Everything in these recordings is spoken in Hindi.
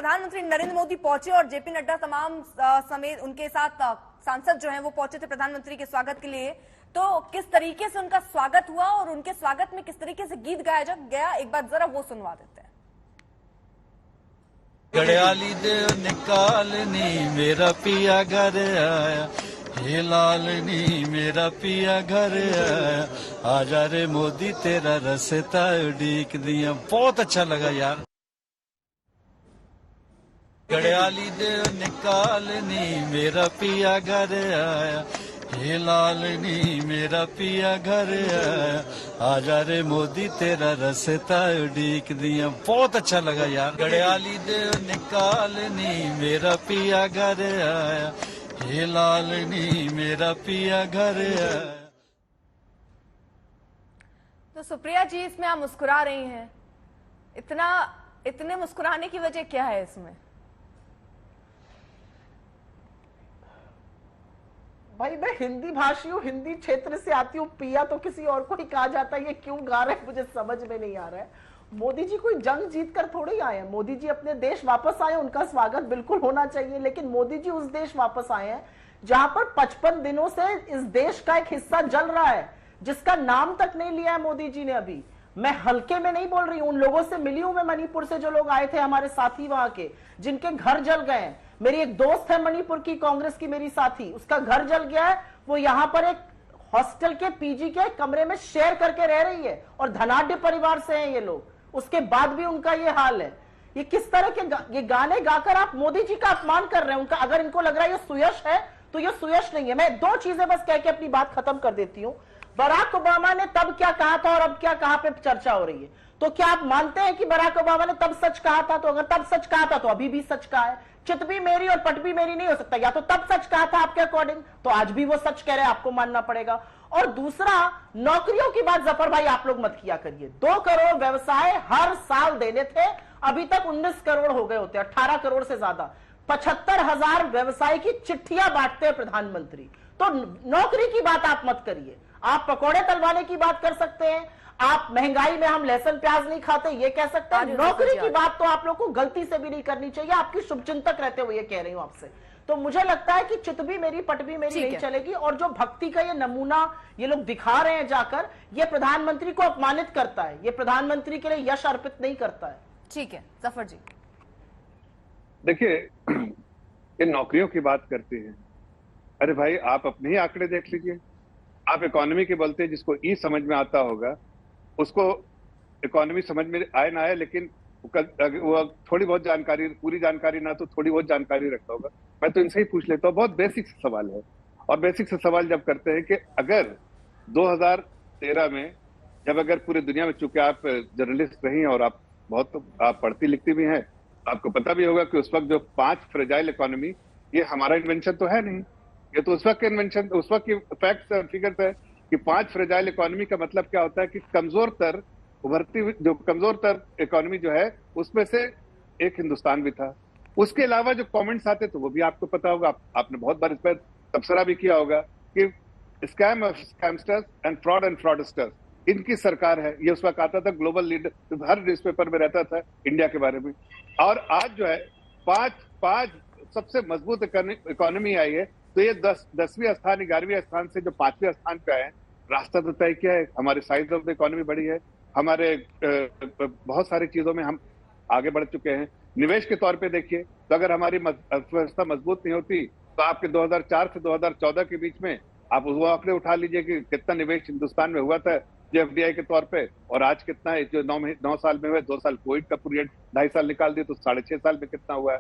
प्रधानमंत्री नरेंद्र मोदी पहुंचे और जेपी नड्डा तमाम समेत उनके साथ सांसद जो हैं वो पहुंचे थे प्रधानमंत्री के स्वागत के लिए। तो किस तरीके से उनका स्वागत हुआ और उनके स्वागत में किस तरीके से गीत गाया गया, एक बार जरा वो सुनवा देते हैं। गड़ियाली दे निकालनी मेरा पिया घर आया, हे लालनी मेरा पिया घर आया, आजा रे मोदी तेरा रस्ता उड़ीक दिया। बहुत अच्छा लगा यार। गड़ियाली दे निकालनी मेरा पिया घर आया, हे लालनी मेरा पिया घर आया, आजा रे मोदी तेरा रस्ता उड़ीक दिया। बहुत अच्छा लगा यार। गड़ियाली दे निकालनी मेरा पिया घर आया, हे लालनी मेरा पिया घर आया। तो सुप्रिया जी, इसमें आप मुस्कुरा रही हैं, इतने मुस्कुराने की वजह क्या है इसमें? भाई मैं हिंदी भाषी हूँ, हिंदी क्षेत्र से आती हूँ। पिया तो किसी और को ही कहा जाता है, ये क्यों गा रहे हैं मुझे समझ में नहीं आ रहा है। मोदी जी कोई जंग जीत कर थोड़ी आए हैं। मोदी जी अपने देश वापस आए, उनका स्वागत बिल्कुल होना चाहिए, लेकिन मोदी जी उस देश वापस आए हैं जहां पर 55 दिनों से इस देश का एक हिस्सा जल रहा है, जिसका नाम तक नहीं लिया है मोदी जी ने अभी। मैं हल्के में नहीं बोल रही हूं, उन लोगों से मिली हूं मैं मणिपुर से, जो लोग आए थे हमारे साथी वहां के, जिनके घर जल गए हैं। मेरी एक दोस्त है मणिपुर की, कांग्रेस की मेरी साथी, उसका घर जल गया है। वो यहाँ पर एक हॉस्टल के पीजी के कमरे में शेयर करके रह रही है, और धनाढ्य परिवार से हैं ये लोग, उसके बाद भी उनका ये हाल है। ये किस तरह के ये गाने गाकर आप मोदी जी का अपमान कर रहे हैं उनका। अगर इनको लग रहा है ये सुयश है तो ये सुयश नहीं है। मैं दो चीजें बस कह के अपनी बात खत्म कर देती हूं। बराक ओबामा ने तब क्या कहा था और अब क्या कहां पे चर्चा हो रही है, तो क्या आप मानते हैं कि बराक ओबामा ने तब सच कहा था? तो अगर तब सच कहा था तो अभी भी सच कहा है। चित भी मेरी और पट भी मेरी नहीं हो सकता, या तो तब सच कहा था आपके अकॉर्डिंग, तो आज भी वो सच कह रहे हैं, आपको मानना पड़ेगा। और दूसरा, नौकरियों की बात जफर भाई आप लोग मत किया करिए। 2 करोड़ व्यवसाय हर साल देने थे, अभी तक 19 करोड़ हो गए होते, 18 करोड़ से ज्यादा। 75,000 व्यवसाय की चिट्ठियां बांटते हैं प्रधानमंत्री। तो नौकरी की बात आप मत करिए। आप पकौड़े तलवाने की बात कर सकते हैं, आप महंगाई में हम लहसुन प्याज नहीं खाते ये कह सकते हैं। नौकरी की बात तो आप लोग को गलती से भी नहीं करनी चाहिए। आपकी शुभचिंतक रहते हुए ये कह रही हूं आपसे। तो मुझे लगता है कि चित भी मेरी पट भी मेरी नहीं चलेगी। और जो भक्ति का ये नमूना ये लोग दिखा रहे हैं जाकर, ये प्रधानमंत्री को अपमानित करता है, ये प्रधानमंत्री के लिए यश अर्पित नहीं करता है। ठीक है जफर जी। देखिए, ये नौकरियों की बात करते हैं। अरे भाई, आप अपने ही आंकड़े देख लीजिए। आप इकोनॉमी के बोलते, जिसको ई समझ में आता होगा उसको इकोनॉमी समझ में आए ना आए, लेकिन वो थोड़ी बहुत जानकारी, पूरी जानकारी ना तो थोड़ी बहुत जानकारी रखता होगा। मैं तो इनसे ही पूछ लेता हूँ, बहुत बेसिक सवाल है। और बेसिक से सवाल जब करते हैं कि अगर 2013 में जब अगर पूरी दुनिया में, चूंकि आप जर्नलिस्ट रही हैं और आप पढ़ती लिखती भी हैं, आपको पता भी होगा कि उस वक्त जो 5 फ्रेजाइल इकोनॉमी, ये हमारा इन्वेंशन तो है नहीं, ये तो उस वक्त के इन्वेंशन, उस वक्त की फैक्ट्स और फिगर्स है कि 5 फ्रेजाइल इकोनॉमी का मतलब क्या होता है कि कमजोर तर उभरती हुई जो कमजोर तर इकोनॉमी जो है उसमें से एक हिंदुस्तान भी था। उसके अलावा जो कमेंट्स आते तो वो भी आपको पता होगा, आपने बहुत बार इस पर तबसरा भी किया होगा कि scam of scamsters and fraudsters, इनकी सरकार है। ये उस वक्त आता था, ग्लोबल लीडर हर न्यूज़पेपर में रहता था इंडिया के बारे में। और आज जो है पांच सबसे मजबूत इकोनॉमी आई है, तो ये 10वीं स्थान 11वीं स्थान से जो 5वें स्थान पे आए हैं, रास्ता तो तय किया है। हमारे साइज ऑफ द इकोनॉमी बढ़ी है, हमारे बहुत सारी चीजों में हम आगे बढ़ चुके हैं। निवेश के तौर पे देखिए, तो अगर हमारी अर्थव्यवस्था मजबूत नहीं होती तो आपके 2004 से 2014 के बीच में आप वो आंकड़े उठा लीजिए कि कितना निवेश हिंदुस्तान में हुआ था जो एफडीआई के तौर पे, और आज कितना है। जो 9 साल में हुआ, 2 साल कोविड का पीरियड, 2.5 साल निकाल दिए तो 6.5 साल में कितना हुआ है।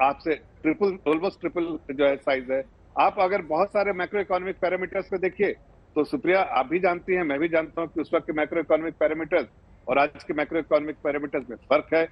आपसे ऑलमोस्ट ट्रिपल जो है साइज है। आप अगर बहुत सारे मैक्रो इकोनॉमिक पैरामीटर्स पे देखिए तो सुप्रिया आप भी जानती हैं, मैं भी जानता हूं कि उस वक्त के मैक्रो इकोनॉमिक पैरामीटर्स और आज के मैक्रो इकोनॉमिक पैरामीटर्स में फर्क है।